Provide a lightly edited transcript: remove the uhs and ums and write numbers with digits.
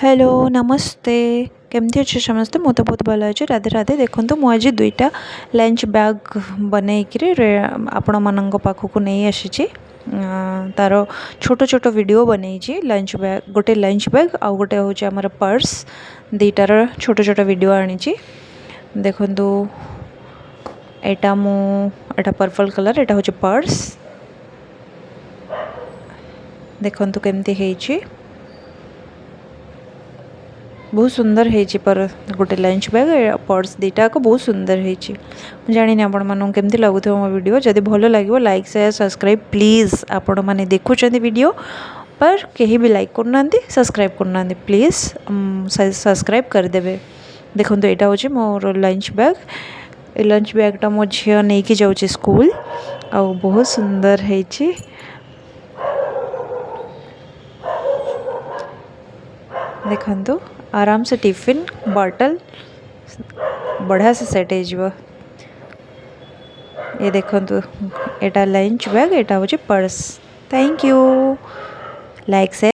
hello नमस्ते केमती अच्छे समस्ते मु तो बहुत भल अच्छे राधे राधे देखो तो मुझे दुईटा लंच बैग बनईकि आपण मान पाखक नहीं आसी तार छोट छोट वीडियो बनई लंच बैग गोटे लंच बैग आउ गोटे हूँ आमर पर्स दीटार छोट छोट वीडियो आनी देखु एटा पर्पल कलर एटा हूँ पर्स देखु केमती है बहुत सुंदर है पर गोटे लंच बैग पर्स दीटा को बहुत सुंदर है जानी आपण मानू केमती लगुथ मो वीडियो जदि भल लगे लाइक शेयर सब्सक्राइब प्लीज़ आपण मैंने देखुं वीडियो पर कहीं भी लाइक करना सब्सक्राइब करना प्लीज़ सब्सक्राइब करदे देखो यहाँ हूँ मोर लंच बैग ए लंच बैगटा मो झी नहीं कि जाऊँ स्कूल आ बहुत सुंदर है देखो आराम से टिफिन बॉटल बढ़िया से सेट हो ये देखो एटा लंच बैग एटा हूँ पर्स थैंक यू लाइक से